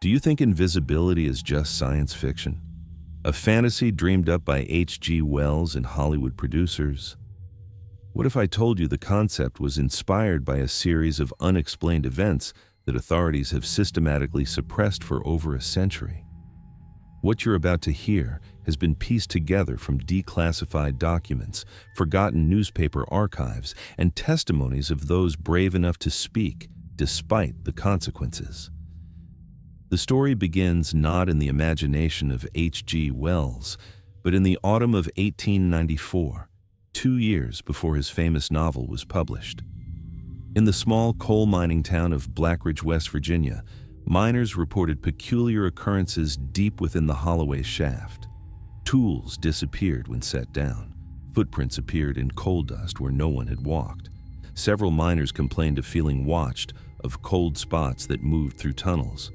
Do you think invisibility is just science fiction? A fantasy dreamed up by H.G. Wells and Hollywood producers? What if I told you the concept was inspired by a series of unexplained events that authorities have systematically suppressed for over a century? What you're about to hear has been pieced together from declassified documents, forgotten newspaper archives, and testimonies of those brave enough to speak despite the consequences. The story begins not in the imagination of H.G. Wells, but in the autumn of 1894, 2 years before his famous novel was published. In the small coal mining town of Blackridge, West Virginia, miners reported peculiar occurrences deep within the Holloway shaft. Tools disappeared when set down. Footprints appeared in coal dust where no one had walked. Several miners complained of feeling watched, of cold spots that moved through tunnels.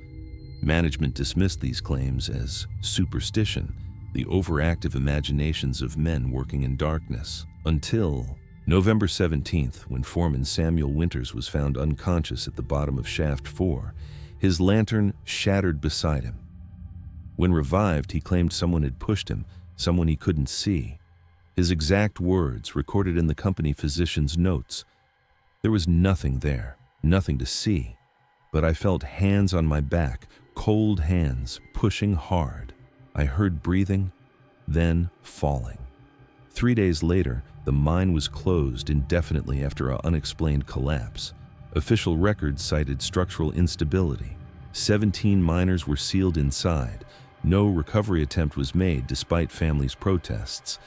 Management dismissed these claims as superstition, the overactive imaginations of men working in darkness, until November 17th, when foreman Samuel Winters was found unconscious at the bottom of Shaft 4, his lantern shattered beside him. When revived, he claimed someone had pushed him, someone he couldn't see. His exact words, recorded in the company physician's notes: "There was nothing there, nothing to see, but I felt hands on my back, cold hands, pushing hard. I heard breathing, then falling." 3 days later, the mine was closed indefinitely after an unexplained collapse. Official records cited structural instability. 17 miners were sealed inside. No recovery attempt was made despite families' protests.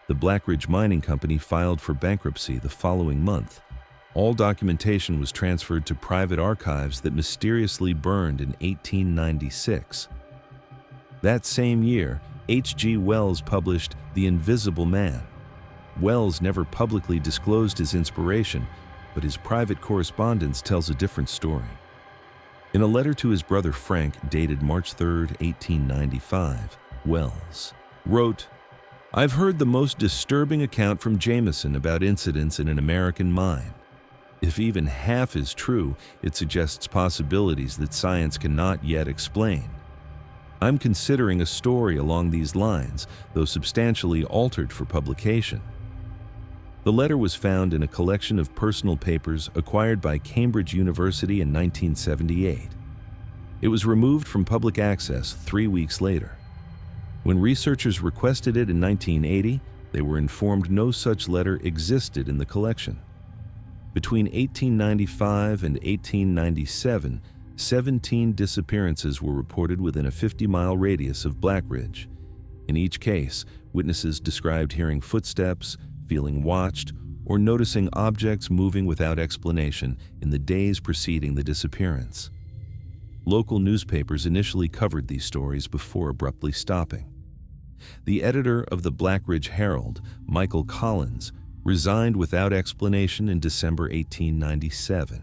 The Blackridge Mining Company filed for bankruptcy the following month. All documentation was transferred to private archives that mysteriously burned in 1896. That same year, H.G. Wells published The Invisible Man. Wells never publicly disclosed his inspiration, but his private correspondence tells a different story. In a letter to his brother Frank, dated March 3, 1895, Wells wrote, "I've heard the most disturbing account from Jameson about incidents in an American mine. If even half is true, it suggests possibilities that science cannot yet explain. I'm considering a story along these lines, though substantially altered for publication." The letter was found in a collection of personal papers acquired by Cambridge University in 1978. It was removed from public access 3 weeks later. When researchers requested it in 1980, they were informed no such letter existed in the collection. Between 1895 and 1897, 17 disappearances were reported within a 50-mile radius of Blackridge. In each case, witnesses described hearing footsteps, feeling watched, or noticing objects moving without explanation in the days preceding the disappearance. Local newspapers initially covered these stories before abruptly stopping. The editor of the Blackridge Herald, Michael Collins, resigned without explanation in December 1897.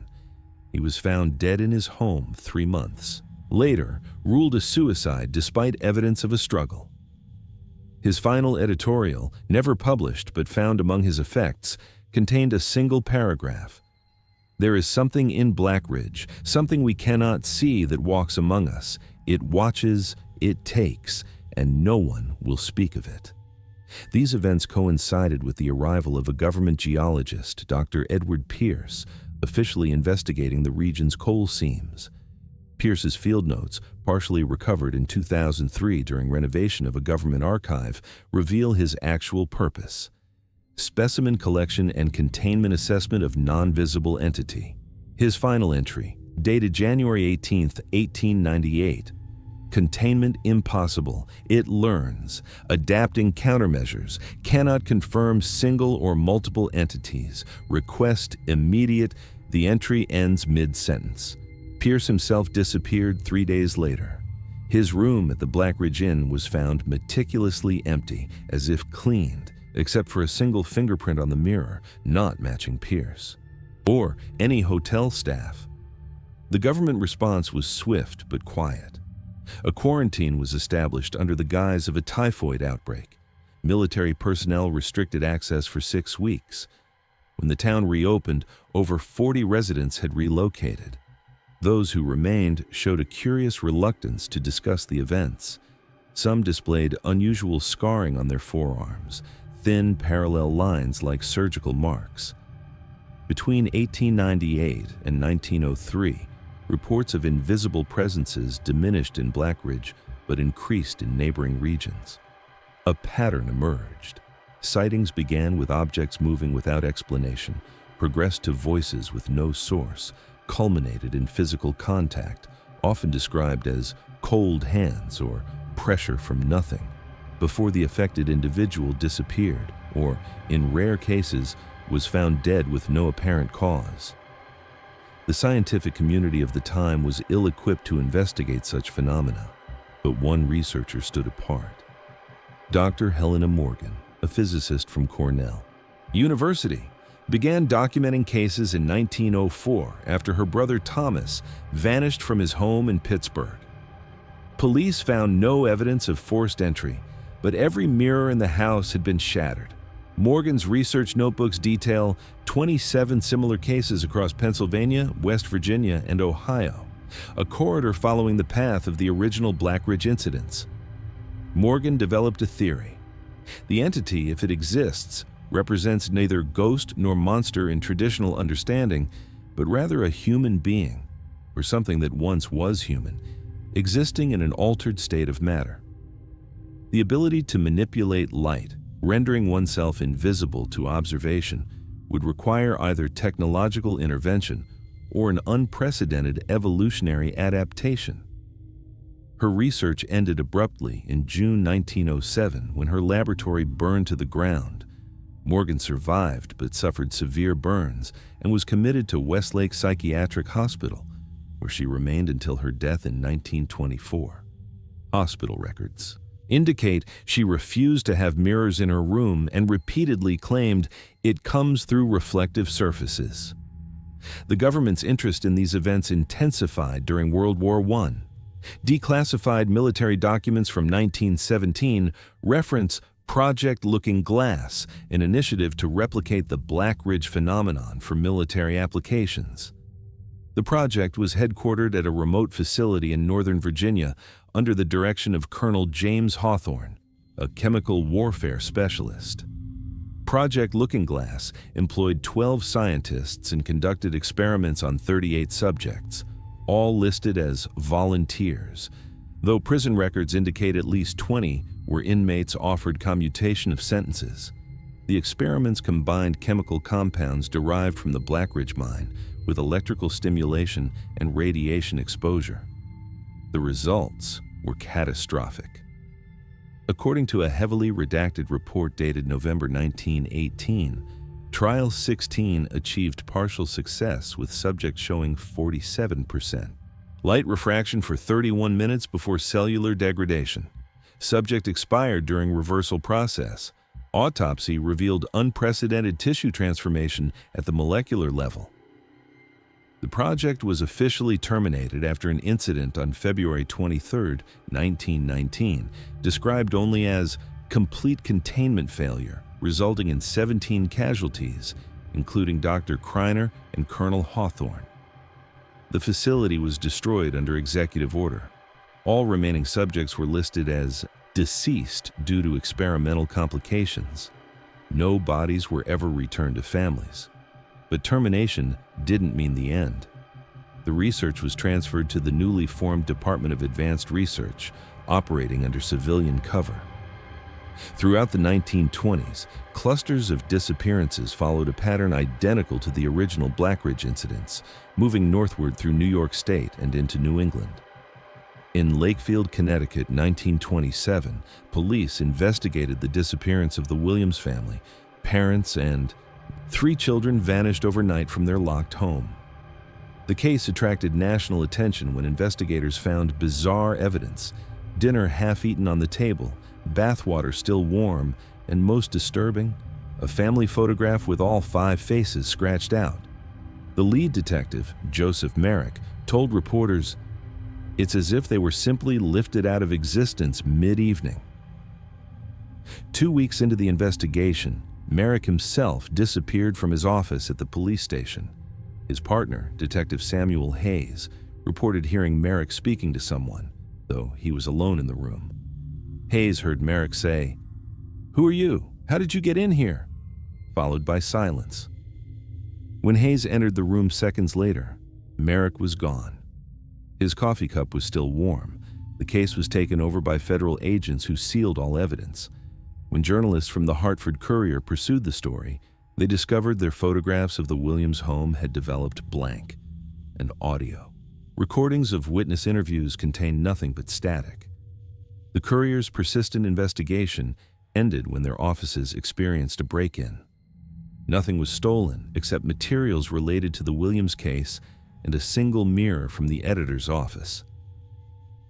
He was found dead in his home 3 months later, ruled a suicide despite evidence of a struggle. His final editorial, never published but found among his effects, contained a single paragraph. "There is something in Blackridge, something we cannot see that walks among us. It watches, it takes, and no one will speak of it." These events coincided with the arrival of a government geologist, Dr. Edward Pierce, officially investigating the region's coal seams. Pierce's field notes, partially recovered in 2003 during renovation of a government archive, reveal his actual purpose: specimen collection and containment assessment of non-visible entity. His final entry, dated January 18, 1898, "Containment impossible. It learns. Adapting countermeasures. Cannot confirm single or multiple entities. Request immediate." The entry ends mid-sentence. Pierce himself disappeared 3 days later. His room at the Blackridge Inn was found meticulously empty, as if cleaned, except for a single fingerprint on the mirror, not matching Pierce or any hotel staff. The government response was swift but quiet. A quarantine was established under the guise of a typhoid outbreak. Military personnel restricted access for 6 weeks. When the town reopened, over 40 residents had relocated. Those who remained showed a curious reluctance to discuss the events. Some displayed unusual scarring on their forearms, thin parallel lines like surgical marks. Between 1898 and 1903, reports of invisible presences diminished in Black Ridge but increased in neighboring regions. A pattern emerged. Sightings began with objects moving without explanation, progressed to voices with no source, culminated in physical contact, often described as cold hands or pressure from nothing, before the affected individual disappeared or, in rare cases, was found dead with no apparent cause. The scientific community of the time was ill-equipped to investigate such phenomena, but one researcher stood apart. Dr. Helena Morgan, a physicist from Cornell University, began documenting cases in 1904 after her brother Thomas vanished from his home in Pittsburgh. Police found no evidence of forced entry, but every mirror in the house had been shattered. Morgan's research notebooks detail 27 similar cases across Pennsylvania, West Virginia, and Ohio, a corridor following the path of the original Black Ridge incidents. Morgan developed a theory. The entity, if it exists, represents neither ghost nor monster in traditional understanding, but rather a human being, or something that once was human, existing in an altered state of matter. The ability to manipulate light, rendering oneself invisible to observation, would require either technological intervention or an unprecedented evolutionary adaptation. Her research ended abruptly in June 1907 when her laboratory burned to the ground. Morgan survived but suffered severe burns and was committed to Westlake Psychiatric Hospital, where she remained until her death in 1924. Hospital records indicate she refused to have mirrors in her room and repeatedly claimed it comes through reflective surfaces. The government's interest in these events intensified during World War I. Declassified military documents from 1917 reference Project Looking Glass, an initiative to replicate the Black Ridge phenomenon for military applications. The project was headquartered at a remote facility in Northern Virginia under the direction of Colonel James Hawthorne, a chemical warfare specialist. Project Looking Glass employed 12 scientists and conducted experiments on 38 subjects, all listed as volunteers, though prison records indicate at least 20 were inmates offered commutation of sentences. The experiments combined chemical compounds derived from the Black Ridge mine with electrical stimulation and radiation exposure. The results were catastrophic. According to a heavily redacted report dated November 1918, Trial 16 achieved partial success with subjects showing 47%. Light refraction for 31 minutes before cellular degradation. Subject expired during reversal process. Autopsy revealed unprecedented tissue transformation at the molecular level. The project was officially terminated after an incident on February 23, 1919, described only as complete containment failure, resulting in 17 casualties, including Dr. Kreiner and Colonel Hawthorne. The facility was destroyed under executive order. All remaining subjects were listed as deceased due to experimental complications. No bodies were ever returned to families. But termination didn't mean the end. The research was transferred to the newly formed Department of Advanced Research, operating under civilian cover. Throughout the 1920s, clusters of disappearances followed a pattern identical to the original Black Ridge incidents, moving northward through New York State and into New England. In Lakefield, Connecticut, 1927, police investigated the disappearance of the Williams family. Parents and 3 children vanished overnight from their locked home. The case attracted national attention when investigators found bizarre evidence: dinner half-eaten on the table, bathwater still warm, and most disturbing, a family photograph with all 5 faces scratched out. The lead detective, Joseph Merrick, told reporters, "It's as if they were simply lifted out of existence mid-evening." 2 weeks into the investigation, Merrick himself disappeared from his office at the police station. His partner, Detective Samuel Hayes, reported hearing Merrick speaking to someone, though he was alone in the room. Hayes heard Merrick say, "Who are you? How did you get in here?" followed by silence. When Hayes entered the room seconds later, Merrick was gone. His coffee cup was still warm. The case was taken over by federal agents who sealed all evidence. When journalists from the Hartford Courier pursued the story, they discovered their photographs of the Williams home had developed blank, and audio. Recordings of witness interviews contained nothing but static. The Courier's persistent investigation ended when their offices experienced a break-in. Nothing was stolen except materials related to the Williams case and a single mirror from the editor's office.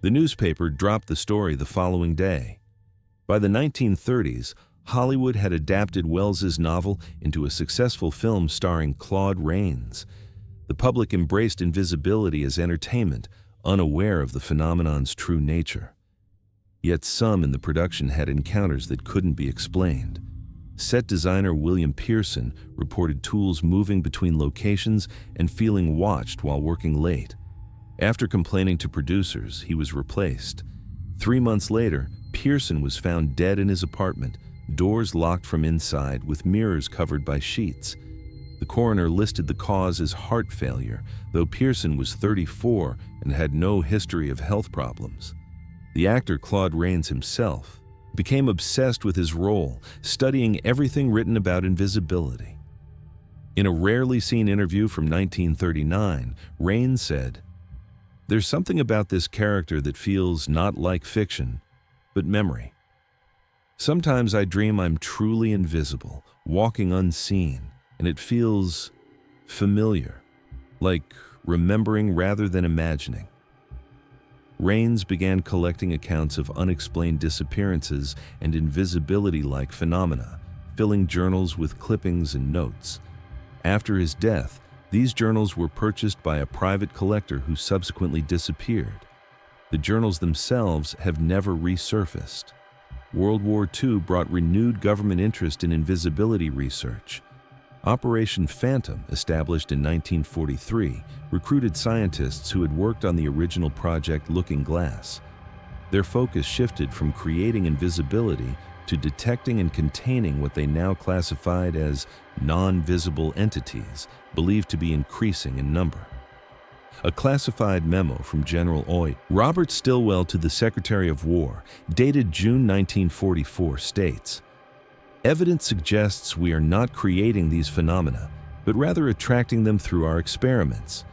The newspaper dropped the story the following day. By the 1930s, Hollywood had adapted Wells's novel into a successful film starring Claude Rains. The public embraced invisibility as entertainment, unaware of the phenomenon's true nature. Yet some in the production had encounters that couldn't be explained. Set designer William Pearson reported tools moving between locations and feeling watched while working late. After complaining to producers, he was replaced. 3 months later, Pearson was found dead in his apartment, doors locked from inside with mirrors covered by sheets. The coroner listed the cause as heart failure, though Pearson was 34 and had no history of health problems. The actor Claude Rains himself became obsessed with his role, studying everything written about invisibility. In a rarely seen interview from 1939, Rains said, "There's something about this character that feels not like fiction, but memory. Sometimes I dream I'm truly invisible, walking unseen, and it feels familiar, like remembering rather than imagining." Rains began collecting accounts of unexplained disappearances and invisibility-like phenomena, filling journals with clippings and notes. After his death, these journals were purchased by a private collector who subsequently disappeared. The journals themselves have never resurfaced. World War II brought renewed government interest in invisibility research. Operation Phantom, established in 1943, recruited scientists who had worked on the original project Looking Glass. Their focus shifted from creating invisibility to detecting and containing what they now classified as non-visible entities, believed to be increasing in number. A classified memo from General Robert Stilwell to the Secretary of War, dated June 1944, states, "Evidence suggests we are not creating these phenomena, but rather attracting them through our experiments.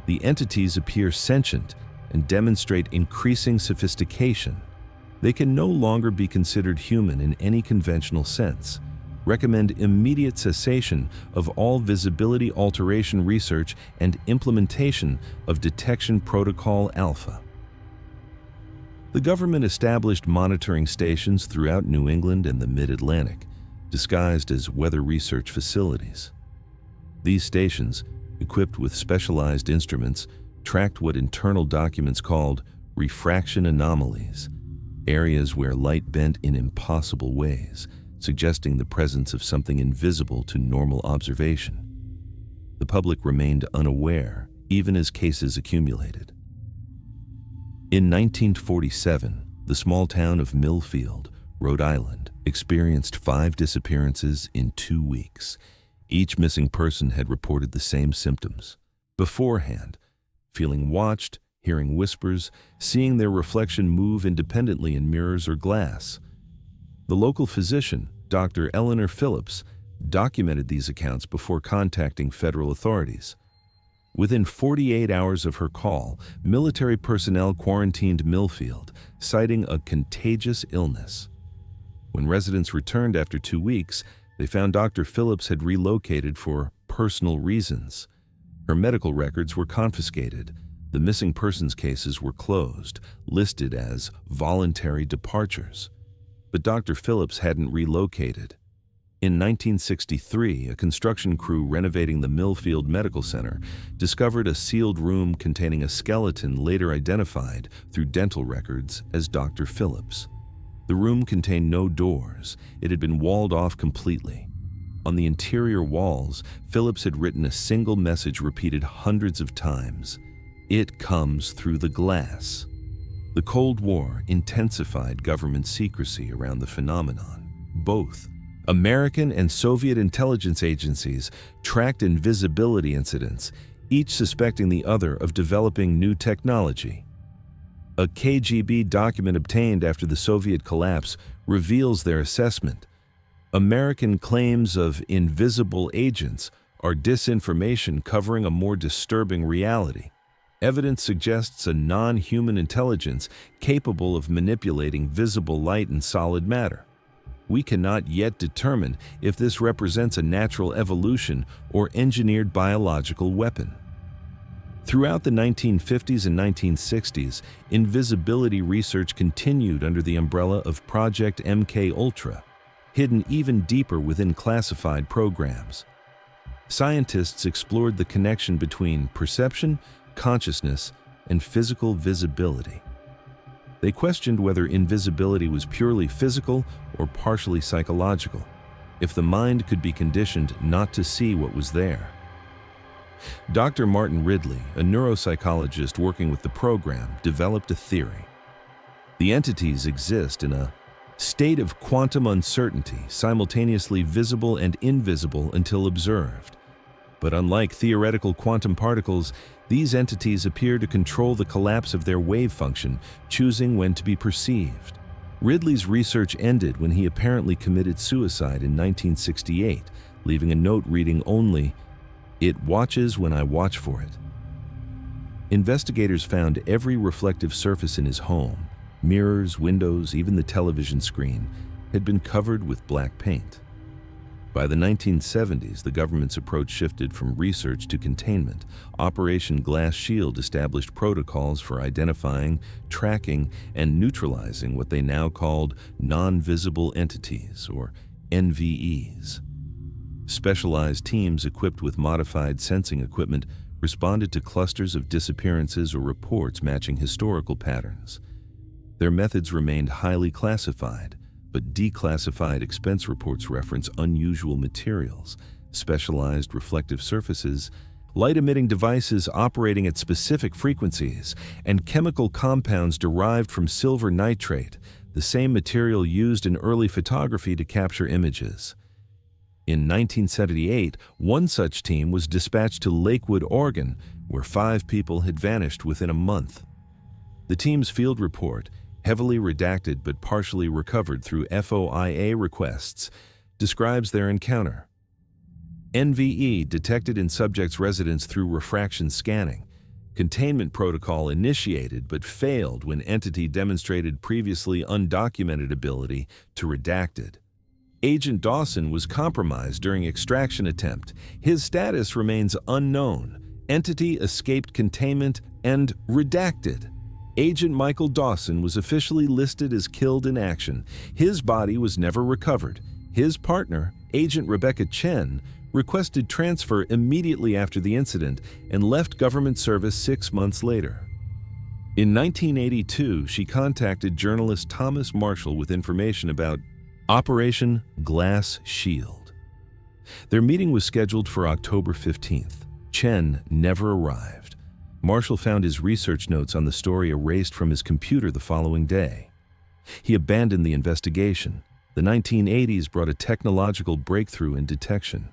The entities appear sentient and demonstrate increasing sophistication. They can no longer be considered human in any conventional sense. Recommend immediate cessation of all visibility alteration research and implementation of Detection Protocol Alpha." The government established monitoring stations throughout New England and the Mid-Atlantic, disguised as weather research facilities. These stations, equipped with specialized instruments, tracked what internal documents called refraction anomalies, areas where light bent in impossible ways, suggesting the presence of something invisible to normal observation. The public remained unaware, even as cases accumulated. In 1947, the small town of Milfield, Rhode Island, experienced 5 disappearances in 2 weeks. Each missing person had reported the same symptoms. Beforehand, feeling watched, hearing whispers, seeing their reflection move independently in mirrors or glass. The local physician, Dr. Eleanor Phillips, documented these accounts before contacting federal authorities. Within 48 hours of her call, military personnel quarantined Milfield, citing a contagious illness. When residents returned after 2 weeks, they found Dr. Phillips had relocated for personal reasons. Her medical records were confiscated. The missing persons cases were closed, listed as voluntary departures. But Dr. Phillips hadn't relocated. In 1963, a construction crew renovating the Milfield Medical Center discovered a sealed room containing a skeleton later identified through dental records as Dr. Phillips. The room contained no doors. It had been walled off completely. On the interior walls, Phillips had written a single message repeated hundreds of times: It comes through the glass. The Cold War intensified government secrecy around the phenomenon. Both American and Soviet intelligence agencies tracked invisibility incidents, each suspecting the other of developing new technology. A KGB document obtained after the Soviet collapse reveals their assessment. American claims of invisible agents are disinformation covering a more disturbing reality. Evidence suggests a non-human intelligence capable of manipulating visible light and solid matter. We cannot yet determine if this represents a natural evolution or engineered biological weapon. Throughout the 1950s and 1960s, invisibility research continued under the umbrella of Project MK-Ultra, hidden even deeper within classified programs. Scientists explored the connection between perception, consciousness, and physical visibility. They questioned whether invisibility was purely physical or partially psychological, if the mind could be conditioned not to see what was there. Dr. Martin Ridley, a neuropsychologist working with the program, developed a theory. The entities exist in a state of quantum uncertainty, simultaneously visible and invisible until observed. But unlike theoretical quantum particles, these entities appear to control the collapse of their wave function, choosing when to be perceived. Ridley's research ended when he apparently committed suicide in 1968, leaving a note reading only, "It watches when I watch for it." Investigators found every reflective surface in his home, mirrors, windows, even the television screen, had been covered with black paint. By the 1970s, the government's approach shifted from research to containment. Operation Glass Shield established protocols for identifying, tracking, and neutralizing what they now called non-visible entities, or NVEs. Specialized teams equipped with modified sensing equipment responded to clusters of disappearances or reports matching historical patterns. Their methods remained highly classified, but declassified expense reports reference unusual materials, specialized reflective surfaces, light-emitting devices operating at specific frequencies, and chemical compounds derived from silver nitrate, the same material used in early photography to capture images. In 1978, one such team was dispatched to Lakewood, Oregon, where 5 people had vanished within a month. The team's field report, heavily redacted but partially recovered through FOIA requests, describes their encounter. NVE detected in subject's residence through refraction scanning. Containment protocol initiated but failed when entity demonstrated previously undocumented ability to redacted. Agent Dawson was compromised during extraction attempt. His status remains unknown. Entity escaped containment and redacted. Agent Michael Dawson was officially listed as killed in action. His body was never recovered. His partner, Agent Rebecca Chen, requested transfer immediately after the incident and left government service 6 months later. In 1982, she contacted journalist Thomas Marshall with information about Operation Glass Shield. Their meeting was scheduled for October 15th. Chen never arrived. Marshall found his research notes on the story erased from his computer the following day. He abandoned the investigation. The 1980s brought a technological breakthrough in detection.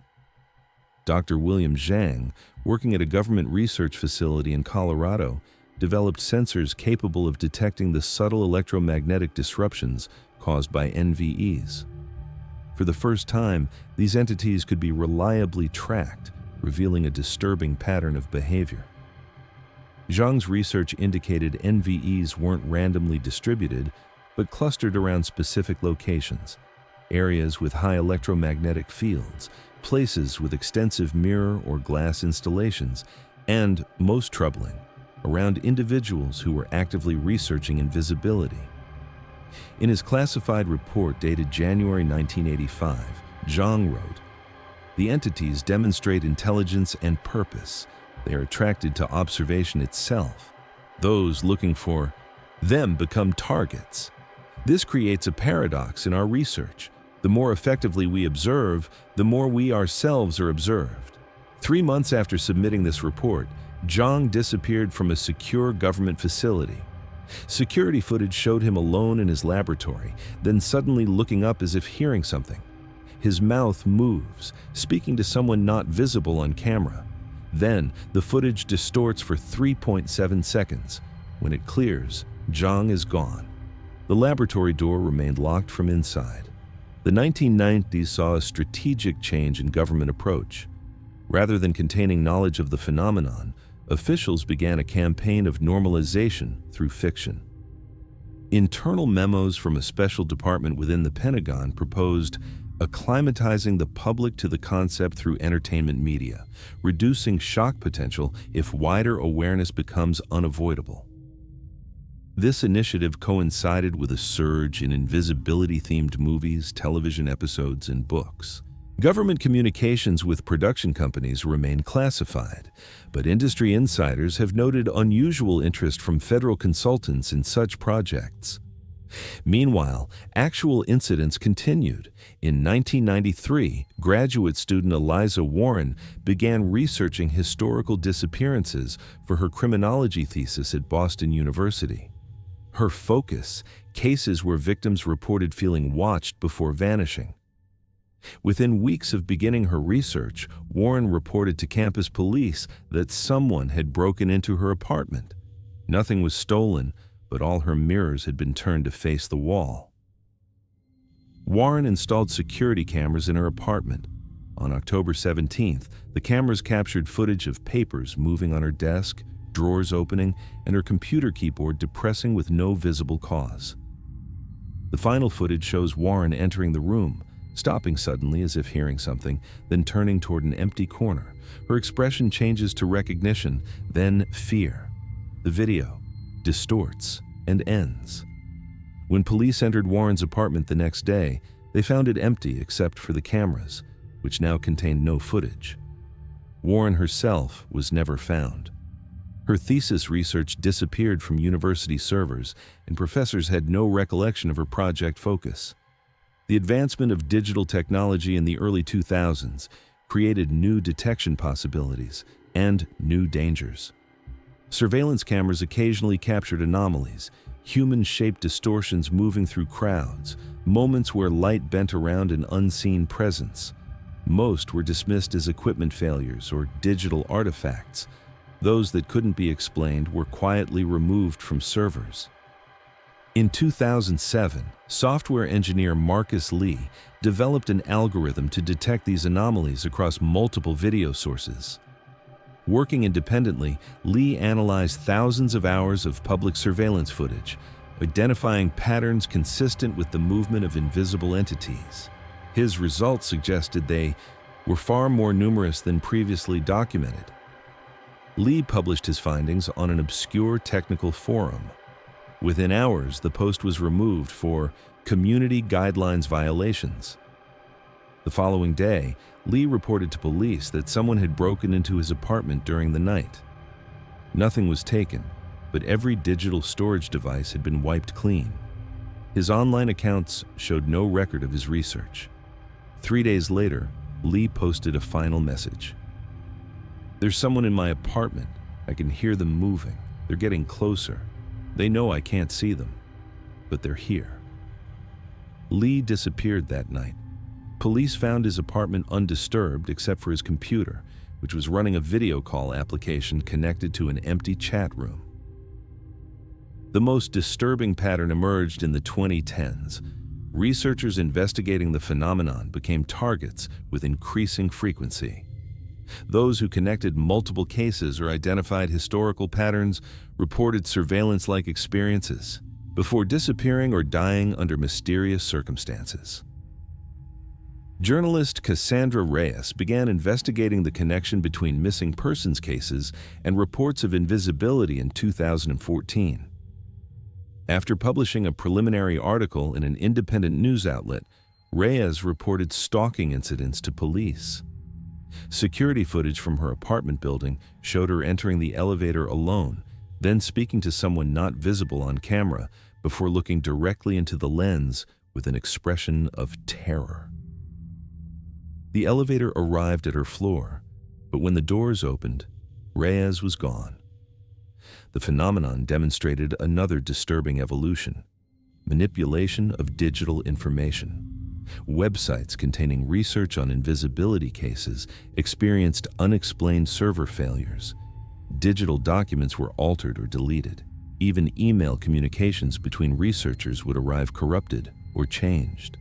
Dr. William Zhang, working at a government research facility in Colorado, developed sensors capable of detecting the subtle electromagnetic disruptions caused by NVEs. For the first time, these entities could be reliably tracked, revealing a disturbing pattern of behavior. Zhang's research indicated NVEs weren't randomly distributed, but clustered around specific locations, areas with high electromagnetic fields, places with extensive mirror or glass installations, and, most troubling, around individuals who were actively researching invisibility. In his classified report dated January 1985, Zhang wrote, "The entities demonstrate intelligence and purpose. They are attracted to observation itself. Those looking for them become targets. This creates a paradox in our research. The more effectively we observe, the more we ourselves are observed." 3 months after submitting this report, Zhang disappeared from a secure government facility. Security footage showed him alone in his laboratory, then suddenly looking up as if hearing something. His mouth moves, speaking to someone not visible on camera. Then, the footage distorts for 3.7 seconds. When it clears, Zhang is gone. The laboratory door remained locked from inside. The 1990s saw a strategic change in government approach. Rather than containing knowledge of the phenomenon, officials began a campaign of normalization through fiction. Internal memos from a special department within the Pentagon proposed acclimatizing the public to the concept through entertainment media, reducing shock potential if wider awareness becomes unavoidable. This initiative coincided with a surge in invisibility-themed movies, television episodes, and books. Government communications with production companies remain classified, but industry insiders have noted unusual interest from federal consultants in such projects. Meanwhile, actual incidents continued. In 1993, graduate student Eliza Warren began researching historical disappearances for her criminology thesis at Boston University. Her focus: cases where victims reported feeling watched before vanishing. Within weeks of beginning her research, Warren reported to campus police that someone had broken into her apartment. Nothing was stolen, but all her mirrors had been turned to face the wall. Warren installed security cameras in her apartment. On October 17th, the cameras captured footage of papers moving on her desk, drawers opening, and her computer keyboard depressing with no visible cause. The final footage shows Warren entering the room, stopping suddenly as if hearing something, then turning toward an empty corner. Her expression changes to recognition, then fear. The video distorts and ends. When police entered Warren's apartment the next day, they found it empty except for the cameras, which now contained no footage. Warren herself was never found. Her thesis research disappeared from university servers, and professors had no recollection of her project focus. The advancement of digital technology in the early 2000s created new detection possibilities and new dangers. Surveillance cameras occasionally captured anomalies, human-shaped distortions moving through crowds, moments where light bent around an unseen presence. Most were dismissed as equipment failures or digital artifacts. Those that couldn't be explained were quietly removed from servers. In 2007, software engineer Marcus Lee developed an algorithm to detect these anomalies across multiple video sources. Working independently, Lee analyzed thousands of hours of public surveillance footage, identifying patterns consistent with the movement of invisible entities. His results suggested they were far more numerous than previously documented. Lee published his findings on an obscure technical forum. Within hours, the post was removed for community guidelines violations. The following day, Lee reported to police that someone had broken into his apartment during the night. Nothing was taken, but every digital storage device had been wiped clean. His online accounts showed no record of his research. 3 days later, Lee posted a final message. "There's someone in my apartment. I can hear them moving. They're getting closer. They know I can't see them, but they're here." Lee disappeared that night. Police found his apartment undisturbed except for his computer, which was running a video call application connected to an empty chat room. The most disturbing pattern emerged in the 2010s. Researchers investigating the phenomenon became targets with increasing frequency. Those who connected multiple cases or identified historical patterns reported surveillance-like experiences before disappearing or dying under mysterious circumstances. Journalist Cassandra Reyes began investigating the connection between missing persons cases and reports of invisibility in 2014. After publishing a preliminary article in an independent news outlet, Reyes reported stalking incidents to police. Security footage from her apartment building showed her entering the elevator alone, then speaking to someone not visible on camera before looking directly into the lens with an expression of terror. The elevator arrived at her floor, but when the doors opened, Reyes was gone. The phenomenon demonstrated another disturbing evolution: manipulation of digital information. Websites containing research on invisibility cases experienced unexplained server failures. Digital documents were altered or deleted. Even email communications between researchers would arrive corrupted or changed.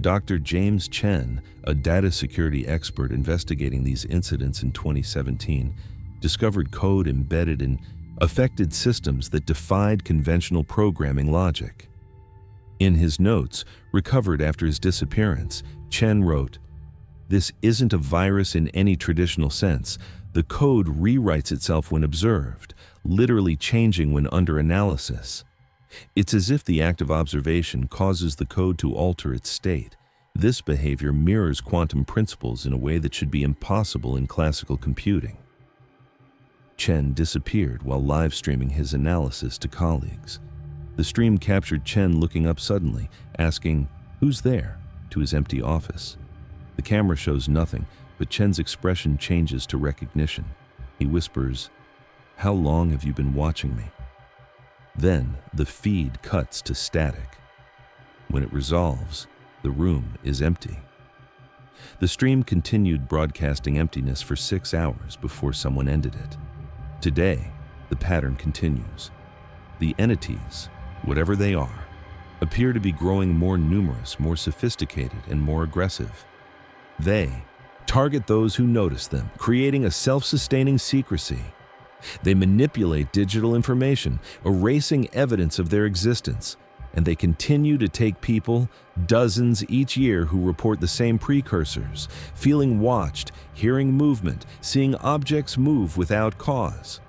Dr. James Chen, a data security expert investigating these incidents in 2017, discovered code embedded in affected systems that defied conventional programming logic. In his notes, recovered after his disappearance, Chen wrote, "This isn't a virus in any traditional sense. The code rewrites itself when observed, literally changing when under analysis. It's as if the act of observation causes the code to alter its state. This behavior mirrors quantum principles in a way that should be impossible in classical computing." Chen disappeared while live streaming his analysis to colleagues. The stream captured Chen looking up suddenly, asking, "Who's there?" to his empty office. The camera shows nothing, but Chen's expression changes to recognition. He whispers, "How long have you been watching me?" Then the feed cuts to static. When it resolves, the room is empty. The stream continued broadcasting emptiness for 6 hours before someone ended it. Today, the pattern continues. The entities, whatever they are, appear to be growing more numerous, more sophisticated, and more aggressive. They target those who notice them, creating a self-sustaining secrecy. They manipulate digital information, erasing evidence of their existence, and they continue to take people, dozens each year, who report the same precursors, feeling watched, hearing movement, seeing objects move without cause.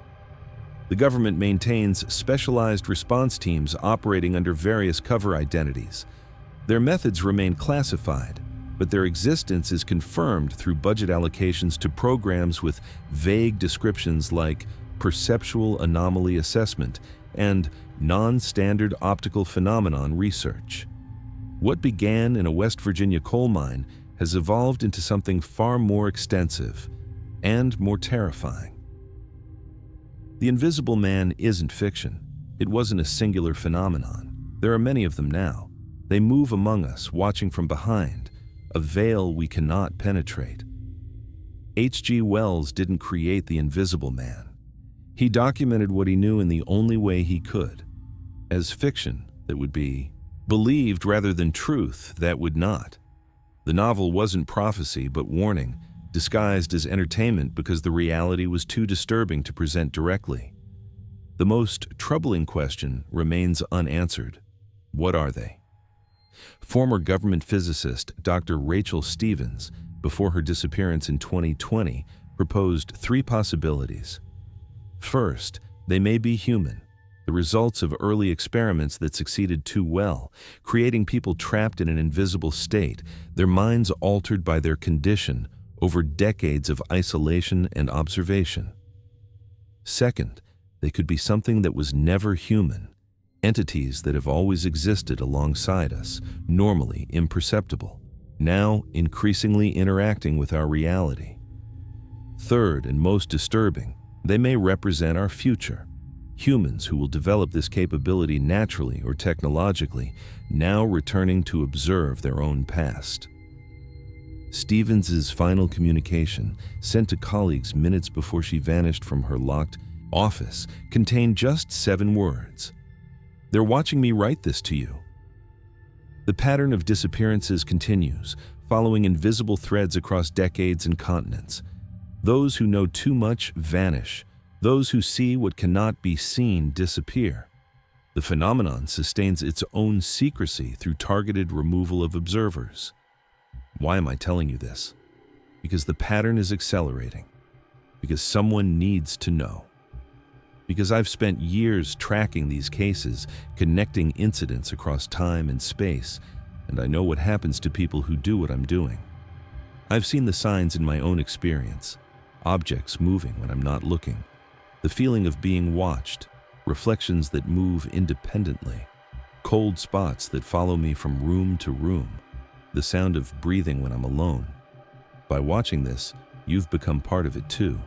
The government maintains specialized response teams operating under various cover identities. Their methods remain classified, but their existence is confirmed through budget allocations to programs with vague descriptions like perceptual anomaly assessment and non-standard optical phenomenon research. What began in a West Virginia coal mine has evolved into something far more extensive and more terrifying. The Invisible Man isn't fiction. It wasn't a singular phenomenon. There are many of them now. They move among us, watching from behind, a veil we cannot penetrate. H.G. Wells didn't create the Invisible Man. He documented what he knew in the only way he could. As fiction, that would be believed rather than truth, that would not. The novel wasn't prophecy but warning, disguised as entertainment because the reality was too disturbing to present directly. The most troubling question remains unanswered. What are they? Former government physicist Dr. Rachel Stevens, before her disappearance in 2020, proposed 3 possibilities. First, they may be human, the results of early experiments that succeeded too well, creating people trapped in an invisible state, their minds altered by their condition over decades of isolation and observation. Second, they could be something that was never human, entities that have always existed alongside us, normally imperceptible, now increasingly interacting with our reality. Third, and most disturbing, they may represent our future, humans who will develop this capability naturally or technologically, now returning to observe their own past. Stevens's final communication, sent to colleagues minutes before she vanished from her locked office, contained just 7 words. "They're watching me write this to you." The pattern of disappearances continues, following invisible threads across decades and continents. Those who know too much vanish. Those who see what cannot be seen disappear. The phenomenon sustains its own secrecy through targeted removal of observers. Why am I telling you this? Because the pattern is accelerating. Because someone needs to know. Because I've spent years tracking these cases, connecting incidents across time and space, and I know what happens to people who do what I'm doing. I've seen the signs in my own experience. Objects moving when I'm not looking. The feeling of being watched. Reflections that move independently. Cold spots that follow me from room to room. The sound of breathing when I'm alone. By watching this, you've become part of it too.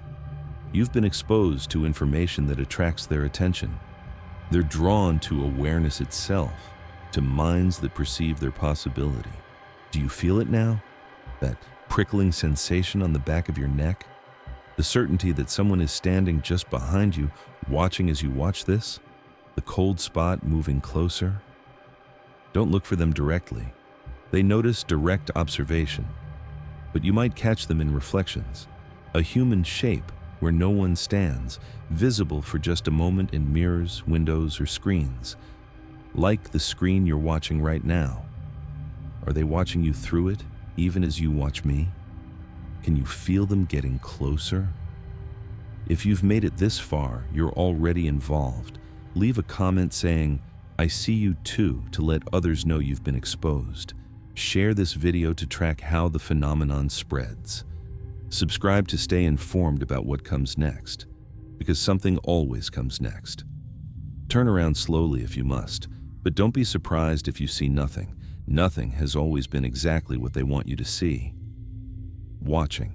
You've been exposed to information that attracts their attention. They're drawn to awareness itself, to minds that perceive their possibility. Do you feel it now? That prickling sensation on the back of your neck? The certainty that someone is standing just behind you, watching as you watch this? The cold spot moving closer? Don't look for them directly. They notice direct observation. But you might catch them in reflections. A human shape where no one stands, visible for just a moment in mirrors, windows, or screens. Like the screen you're watching right now. Are they watching you through it, even as you watch me? Can you feel them getting closer? If you've made it this far, you're already involved. Leave a comment saying, "I see you too," to let others know you've been exposed. Share this video to track how the phenomenon spreads. Subscribe to stay informed about what comes next, because something always comes next. Turn around slowly if you must, but don't be surprised if you see nothing. Nothing has always been exactly what they want you to see. Watching.